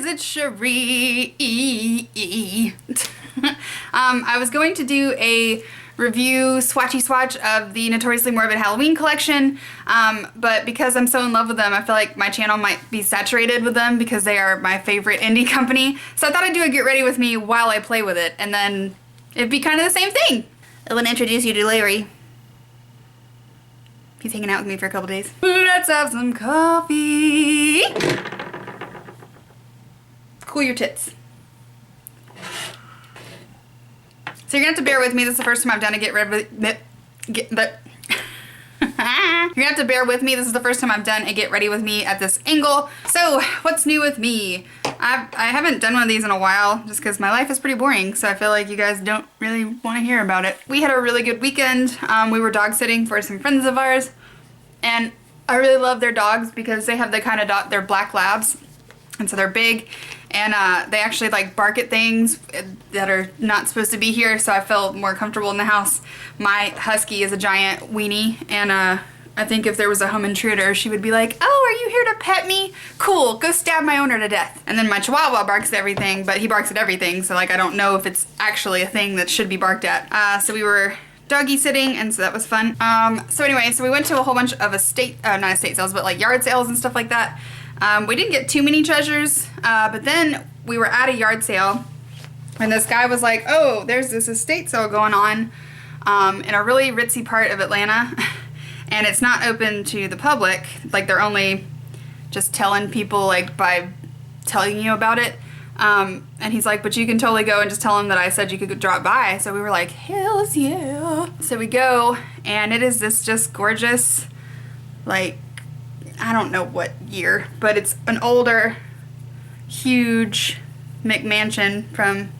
it's Sharie. I was going to do a review swatch of the Notoriously Morbid Halloween Collection, but because I'm so in love with them, I feel like my channel might be saturated with them because they are my favorite indie company. So I thought I'd do a get ready with me while I play with it, and then it'd be kind of the same thing. I want to introduce you to Larry. He's hanging out with me for a couple days. Let's have some coffee. Cool your tits. So you're gonna have to bear with me. This is the first time I've done a get rid of it. You're gonna have to bear with me. This is the first time I've done a get ready with me at this angle. So what's new with me? I haven't done one of these in a while just because my life is pretty boring. So I feel like you guys don't really want to hear about it. We had a really good weekend. We were dog sitting for some friends of ours, and I really love their dogs because they have the kind of dog, they're black labs, and so they're big. And they actually like bark at things that are not supposed to be here, so I feel more comfortable in the house. My husky is a giant weenie, and I think if there was a home intruder, she would be like, "Oh, are you here to pet me? Cool, go stab my owner to death." And then my chihuahua barks at everything, but he barks at everything, so like I don't know if it's actually a thing that should be barked at. So we were doggy sitting, and so that was fun. So anyway, so we went to a whole bunch of not estate sales, but like yard sales and stuff like that. We didn't get too many treasures, but then we were at a yard sale, and this guy was like, "Oh, there's this estate sale going on in a really ritzy part of Atlanta, and it's not open to the public. Like they're only just telling people like by telling you about it." And he's like, "But you can totally go and just tell him that I said you could drop by." So we were like, "Hells yeah!" So we go, and it is this just gorgeous, like, I don't know what year, but it's an older, huge McMansion from,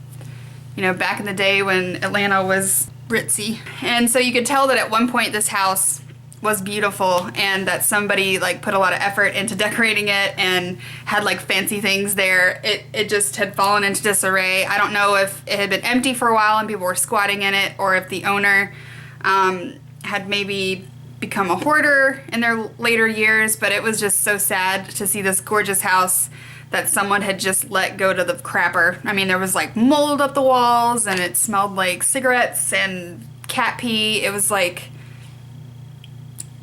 you know, back in the day when Atlanta was ritzy. And so you could tell that at one point this house was beautiful and that somebody like put a lot of effort into decorating it and had like fancy things there. It just had fallen into disarray. I don't know if it had been empty for a while and people were squatting in it, or if the owner had maybe become a hoarder in their later years, but it was just so sad to see this gorgeous house that someone had just let go to the crapper. I mean, there was like mold up the walls, and it smelled like cigarettes and cat pee. It was like,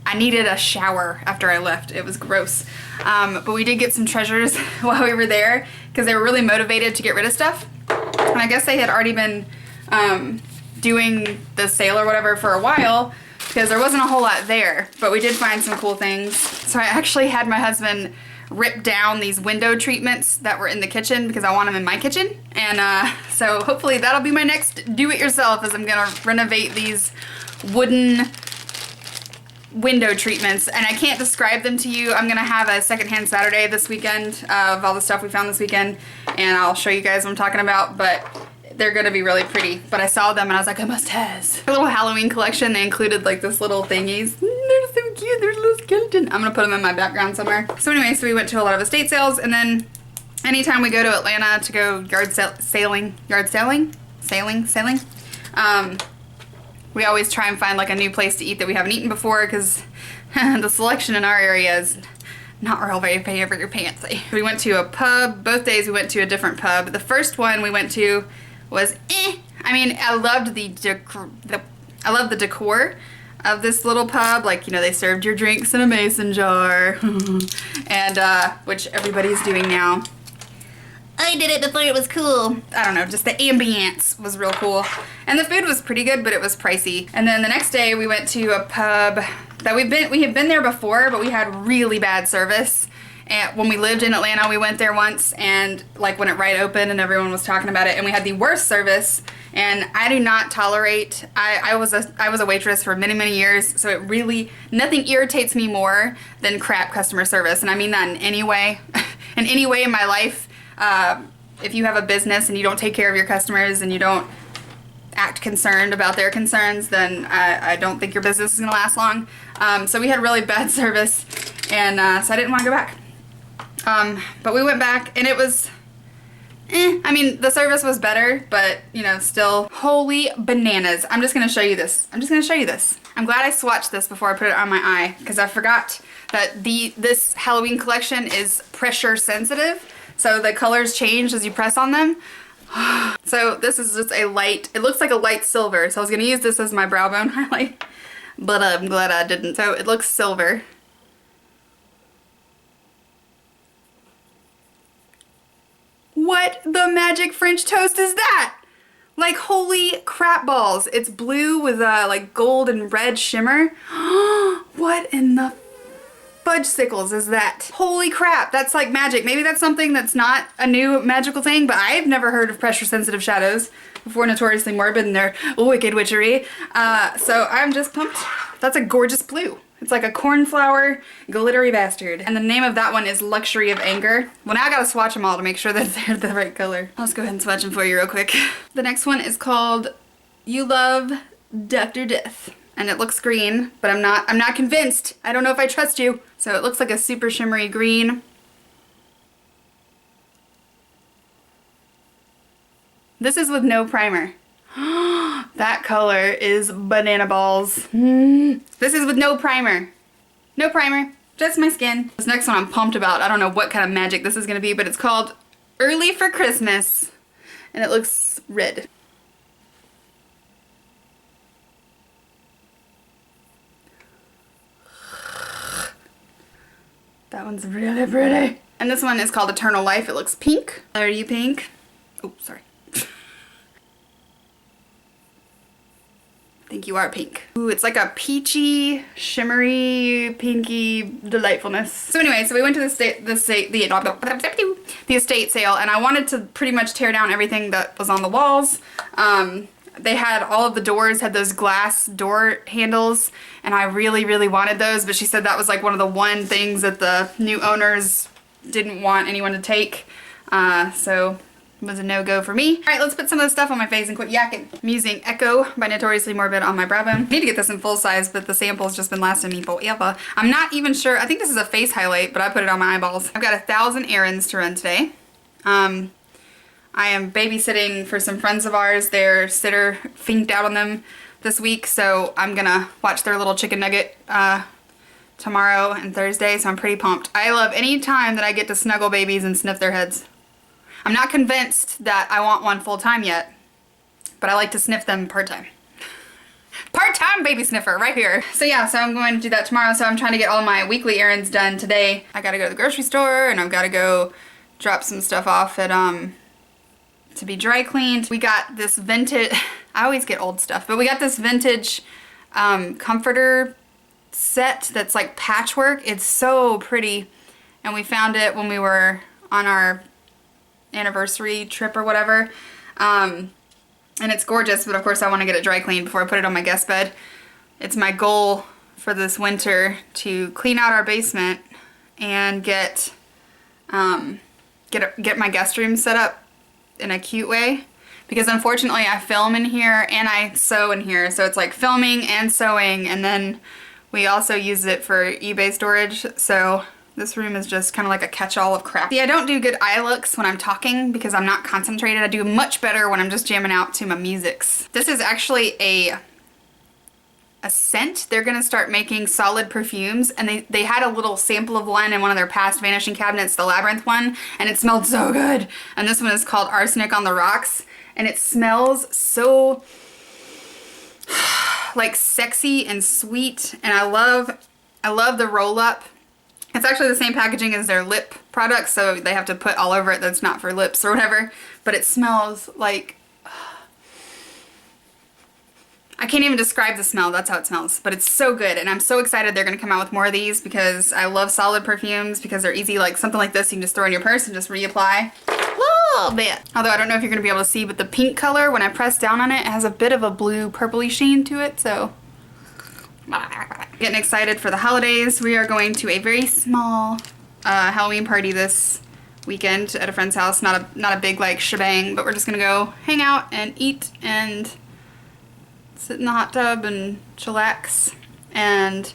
I needed a shower after I left. It was gross. But we did get some treasures while we were there because they were really motivated to get rid of stuff. And I guess they had already been doing the sale or whatever for a while, because there wasn't a whole lot there, but we did find some cool things. So I actually had my husband rip down these window treatments that were in the kitchen because I want them in my kitchen. And so hopefully that'll be my next do-it-yourself, as I'm gonna renovate these wooden window treatments. And I can't describe them to you. I'm gonna have a secondhand Saturday this weekend of all the stuff we found this weekend, and I'll show you guys what I'm talking about, but they're gonna be really pretty. But I saw them and I was like, I must has. A little Halloween collection, they included like this little thingies. They're so cute, there's a little skeleton. I'm gonna put them in my background somewhere. So anyway, so we went to a lot of estate sales, and then anytime we go to Atlanta to go sailing, we always try and find like a new place to eat that we haven't eaten before, because the selection in our area is not real very fancy. We went to a pub. Both days we went to a different pub. The first one we went to was I mean, I loved the decor of this little pub. Like, you know, they served your drinks in a mason jar, and which everybody's doing now. I did it before it was cool. I don't know, just the ambience was real cool. And the food was pretty good, but it was pricey. And then the next day we went to a pub that we had been there before, but we had really bad service. And when we lived in Atlanta, we went there once, and like when it right opened and everyone was talking about it, and we had the worst service. And I do not tolerate, I was a waitress for many, many years, so it really, nothing irritates me more than crap customer service. And I mean that in any way, in any way in my life. If you have a business and you don't take care of your customers and you don't act concerned about their concerns, then I don't think your business is gonna last long. So we had really bad service, and so I didn't want to go back. But we went back, and it was, I mean, the service was better, but, you know, still, holy bananas. I'm just gonna show you this. I'm glad I swatched this before I put it on my eye, because I forgot that this Halloween collection is pressure sensitive. so the colors change as you press on them. So this is just a light, it looks like a light silver, so I was gonna use this as my brow bone highlight, but I'm glad I didn't. So it looks silver. What the magic French toast is that? Like, holy crap balls. It's blue with like gold and red shimmer. What in the fudge sickles is that? Holy crap, that's like magic. Maybe that's something that's not a new magical thing, but I've never heard of pressure sensitive shadows before Notoriously Morbid and their wicked witchery. So I'm just pumped. That's a gorgeous blue. It's like a cornflower glittery bastard. And the name of that one is Luxury of Anger. Well, now I gotta swatch them all to make sure that they're the right color. Let's go ahead and swatch them for you real quick. The next one is called You Love Dr. Death. And it looks green, but I'm not convinced. I don't know if I trust you. So it looks like a super shimmery green. This is with no primer. That color is banana balls. This is with no primer. No primer, just my skin. This next one I'm pumped about. I don't know what kind of magic this is gonna be, but it's called Early for Christmas. And it looks red. That one's really pretty. And this one is called Eternal Life. It looks pink. Are you pink? Oh, sorry. I think you are pink. Ooh, it's like a peachy, shimmery, pinky delightfulness. So anyway, so we went to the estate sale, and I wanted to pretty much tear down everything that was on the walls. They had all of the doors had those glass door handles, and I really, really wanted those, but she said that was like one of the one things that the new owners didn't want anyone to take. So it was a no-go for me. All right, let's put some of this stuff on my face and quit yakking. I'm using Echo by Notoriously Morbid on my brow bone. I need to get this in full size, but the sample's just been lasting me forever. I'm not even sure. I think this is a face highlight, but I put it on my eyeballs. I've got 1,000 errands to run today. I am babysitting for some friends of ours. Their sitter finked out on them this week, so I'm gonna watch their little chicken nugget tomorrow and Thursday, so I'm pretty pumped. I love any time that I get to snuggle babies and sniff their heads. I'm not convinced that I want one full-time yet, but I like to sniff them part-time. Part-time baby sniffer right here. So yeah, so I'm going to do that tomorrow. So I'm trying to get all my weekly errands done today. I gotta go to the grocery store, and I've gotta go drop some stuff off at to be dry cleaned. We got this vintage, I always get old stuff, but we got this vintage comforter set that's like patchwork. It's so pretty, and we found it when we were on our anniversary trip or whatever, and it's gorgeous, but of course I want to get it dry cleaned before I put it on my guest bed. It's my goal for this winter to clean out our basement and get my guest room set up in a cute way, because unfortunately I film in here and I sew in here, so it's like filming and sewing, and then we also use it for eBay storage, so this room is just kind of like a catch-all of crap. See, I don't do good eye looks when I'm talking because I'm not concentrated. I do much better when I'm just jamming out to my musics. This is actually a scent. They're gonna start making solid perfumes, and they had a little sample of one in one of their past Vanishing Cabinets, the Labyrinth one, and it smelled so good. And this one is called Arsenic on the Rocks, and it smells so like sexy and sweet, and I love the roll-up. It's actually the same packaging as their lip products, so they have to put all over it that's not for lips or whatever, but it smells like, I can't even describe the smell, that's how it smells, but it's so good, and I'm so excited they're gonna come out with more of these because I love solid perfumes because they're easy, like something like this you can just throw in your purse and just reapply a little bit. Although I don't know if you're gonna be able to see, but the pink color, when I press down on it, it has a bit of a blue purpley sheen to it, so getting excited for the holidays. We are going to a very small Halloween party this weekend at a friend's house. Not a big like shebang, but we're just gonna go hang out and eat and sit in the hot tub and chillax. And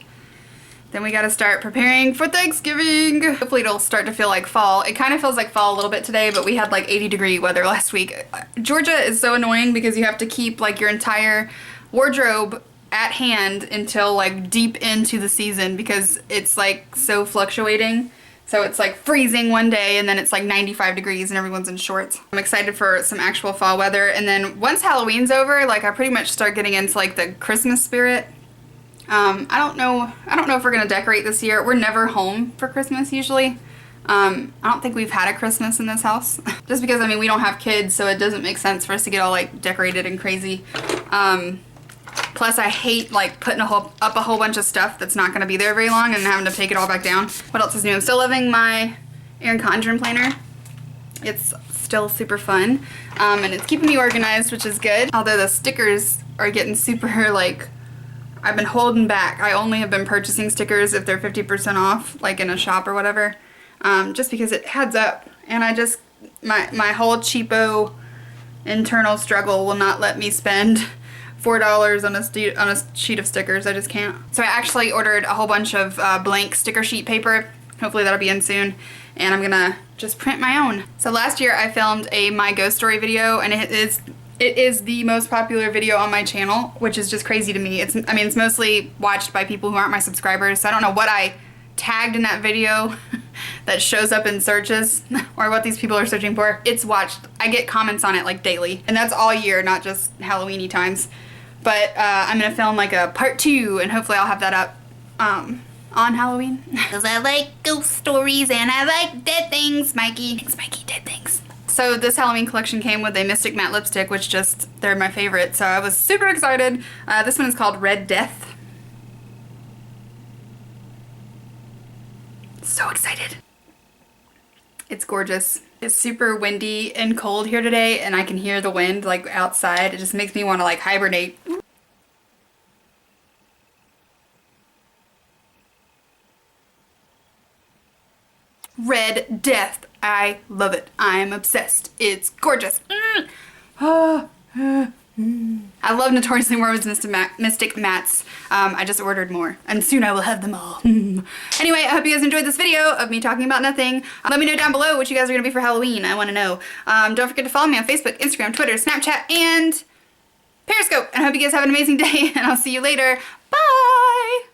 then we gotta start preparing for Thanksgiving. Hopefully it'll start to feel like fall. It kind of feels like fall a little bit today, but we had like 80-degree weather last week. Georgia is so annoying because you have to keep like your entire wardrobe at hand until like deep into the season because it's like so fluctuating. So it's like freezing one day and then it's like 95 degrees and everyone's in shorts. I'm excited for some actual fall weather. And then once Halloween's over, like I pretty much start getting into like the Christmas spirit. I don't know if we're gonna decorate this year. We're never home for Christmas usually. I don't think we've had a Christmas in this house. Just because, I mean, we don't have kids, so it doesn't make sense for us to get all like decorated and crazy. Plus I hate like putting up a whole bunch of stuff that's not gonna be there very long and having to take it all back down. What else is new? I'm still loving my Erin Condren planner. It's still super fun. And it's keeping me organized, which is good. Although the stickers are getting super like, I've been holding back. I only have been purchasing stickers if they're 50% off, like in a shop or whatever. Just because it adds up. And I just, my whole cheapo internal struggle will not let me spend $4 on a sheet of stickers. I just can't. So I actually ordered a whole bunch of blank sticker sheet paper. Hopefully that'll be in soon. And I'm gonna just print my own. So last year I filmed a My Ghost Story video, and it is the most popular video on my channel, which is just crazy to me. I mean, it's mostly watched by people who aren't my subscribers, so I don't know what I tagged in that video that shows up in searches or what these people are searching for. It's watched. I get comments on it like daily, and that's all year, not just Halloween-y times. But I'm gonna film like a part 2, and hopefully I'll have that up on Halloween. Because I like ghost stories and I like dead things, Mikey. Thanks, Mikey, dead things. So this Halloween collection came with a Mystic Matte lipstick, which they're my favorite, so I was super excited. This one is called Red Death. So excited. It's gorgeous. It's super windy and cold here today, and I can hear the wind like outside. It just makes me want to like hibernate. Red Death. I love it. I'm obsessed. It's gorgeous. I love Notoriously Morbid Mystic Mattes. I just ordered more, and soon I will have them all. Anyway, I hope you guys enjoyed this video of me talking about nothing. Let me know down below what you guys are going to be for Halloween. I want to know. Don't forget to follow me on Facebook, Instagram, Twitter, Snapchat, and Periscope. And I hope you guys have an amazing day, and I'll see you later. Bye!